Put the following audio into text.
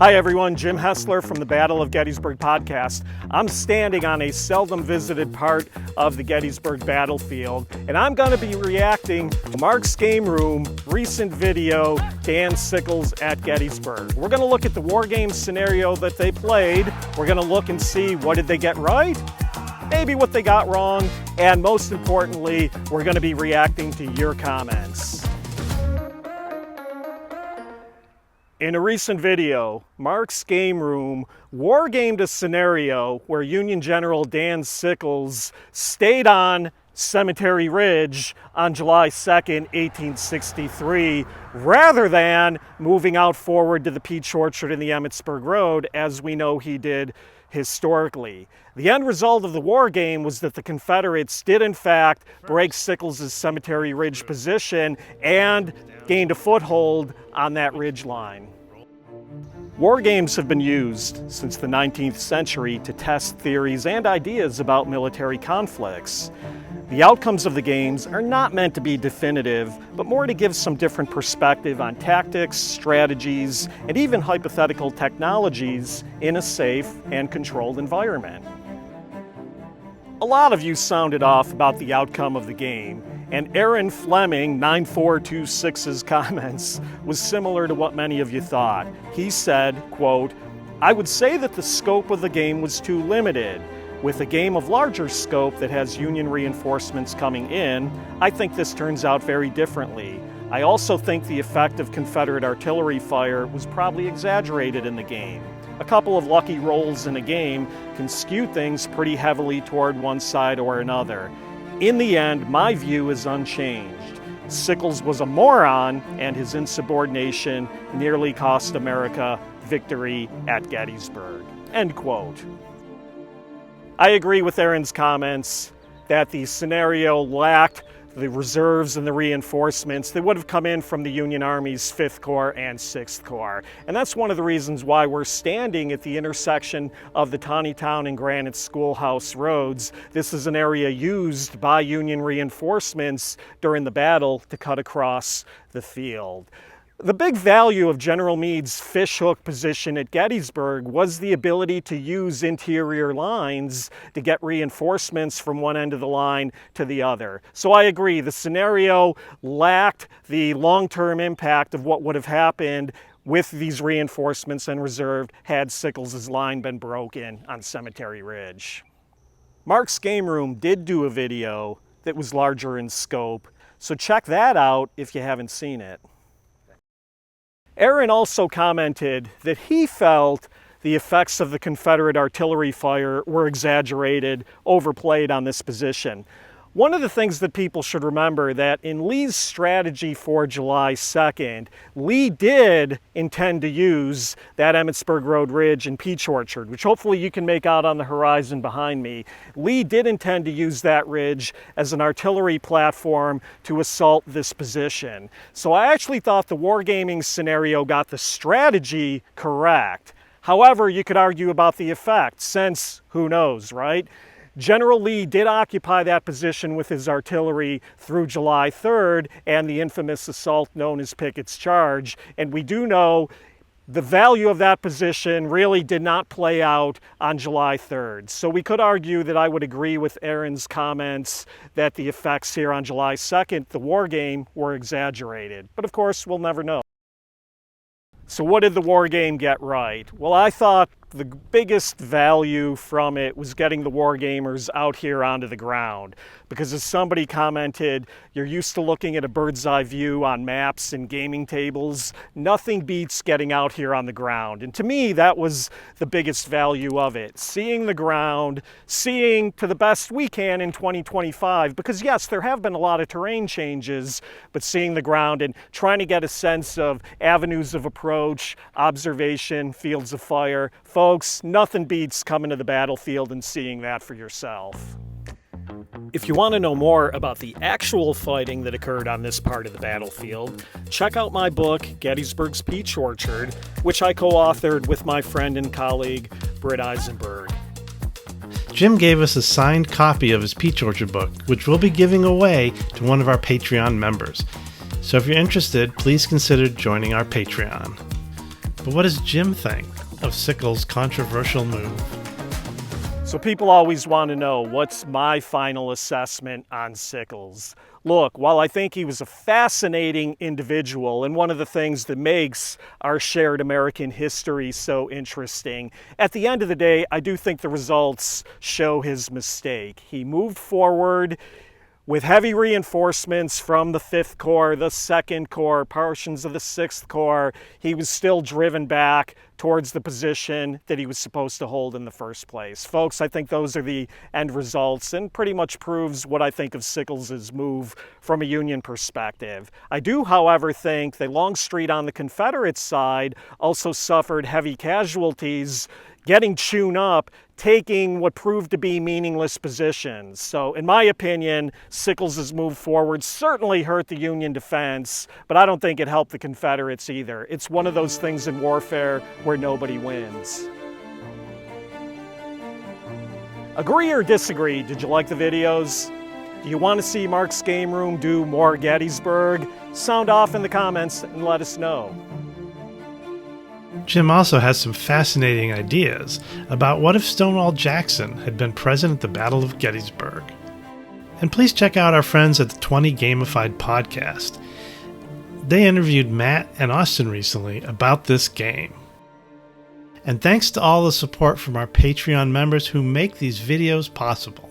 Hi everyone, Jim Hessler from the Battle of Gettysburg Podcast. I'm standing on a seldom visited part of the Gettysburg battlefield, and I'm going to be reacting to Mark's Game Room recent video, Dan Sickles at Gettysburg. We're going to look at the Wargame scenario that they played. We're going to look and see what did they get right, maybe what they got wrong, and most importantly, we're going to be reacting to your comments. In a recent video, Mark's Game Room wargamed a scenario where Union General Dan Sickles stayed on Cemetery Ridge on July 2nd, 1863, rather than moving out forward to the Peach Orchard and the Emmitsburg Road, as we know he did historically. The end result of the war game was that the Confederates did in fact break Sickles' Cemetery Ridge position and gained a foothold on that ridge line. War games have been used since the 19th century to test theories and ideas about military conflicts. The outcomes of the games are not meant to be definitive, but more to give some different perspective on tactics, strategies, and even hypothetical technologies in a safe and controlled environment. A lot of you sounded off about the outcome of the game, and Aaron Fleming, 9426's comments was similar to what many of you thought. He said, quote, "I would say that the scope of the game was too limited. With a game of larger scope that has Union reinforcements coming in, I think this turns out very differently. I also think the effect of Confederate artillery fire was probably exaggerated in the game. A couple of lucky rolls in a game can skew things pretty heavily toward one side or another. In the end, my view is unchanged. Sickles was a moron, and his insubordination nearly cost America victory at Gettysburg." End quote. I agree with Aaron's comments that the scenario lacked the reserves and the reinforcements that would have come in from the Union Army's 5th Corps and 6th Corps. And that's one of the reasons why we're standing at the intersection of the Taneytown and Granite Schoolhouse roads. This is an area used by Union reinforcements during the battle to cut across the field. The big value of General Meade's fishhook position at Gettysburg was the ability to use interior lines to get reinforcements from one end of the line to the other. So I agree, the scenario lacked the long-term impact of what would have happened with these reinforcements and reserved had Sickles' line been broken on Cemetery Ridge. Mark's Game Room did do a video that was larger in scope, so check that out if you haven't seen it. Aaron also commented that he felt the effects of the Confederate artillery fire were exaggerated, overplayed on this position. One of the things that people should remember that in Lee's strategy for July 2nd, Lee did intend to use that Emmitsburg Road Ridge and Peach Orchard, which hopefully you can make out on the horizon behind me. Lee did intend to use that ridge as an artillery platform to assault this position. So I actually thought the wargaming scenario got the strategy correct. However, you could argue about the effect, since who knows, right? General Lee did occupy that position with his artillery through July 3rd and the infamous assault known as Pickett's Charge. And we do know the value of that position really did not play out on July 3rd. So we could argue that I would agree with Aaron's comments that the effects here on July 2nd, the war game, were exaggerated. But of course, we'll never know. So what did the war game get right? Well, I thought the biggest value from it was getting the wargamers out here onto the ground. Because as somebody commented, you're used to looking at a bird's eye view on maps and gaming tables. Nothing beats getting out here on the ground. And to me, that was the biggest value of it. Seeing the ground, seeing to the best we can in 2025. Because yes, there have been a lot of terrain changes, but seeing the ground and trying to get a sense of avenues of approach, observation, fields of fire. Folks, nothing beats coming to the battlefield and seeing that for yourself. If you want to know more about the actual fighting that occurred on this part of the battlefield, check out my book, Gettysburg's Peach Orchard, which I co-authored with my friend and colleague, Britt Eisenberg. Jim gave us a signed copy of his Peach Orchard book, which we'll be giving away to one of our Patreon members. So if you're interested, please consider joining our Patreon. But what does Jim think of Sickles' controversial move? So people always want to know, what's my final assessment on Sickles? Look, while I think he was a fascinating individual and one of the things that makes our shared American history so interesting, at the end of the day, I do think the results show his mistake. He moved forward with heavy reinforcements from the 5th Corps, the 2nd Corps, portions of the 6th Corps. He was still driven back towards the position that he was supposed to hold in the first place. Folks, I think those are the end results and pretty much proves what I think of Sickles' move from a Union perspective. I do, however, think that Longstreet on the Confederate side also suffered heavy casualties, getting chewed up, taking what proved to be meaningless positions. So in my opinion, Sickles' move forward certainly hurt the Union defense, but I don't think it helped the Confederates either. It's one of those things in warfare where nobody wins. Agree or disagree? Did you like the videos? Do you want to see Mark's Game Room do more Gettysburg? Sound off in the comments and let us know. Jim also has some fascinating ideas about what if Stonewall Jackson had been present at the Battle of Gettysburg. And please check out our friends at the 20 Gamified Podcast. They interviewed Matt and Austin recently about this game. And thanks to all the support from our Patreon members who make these videos possible.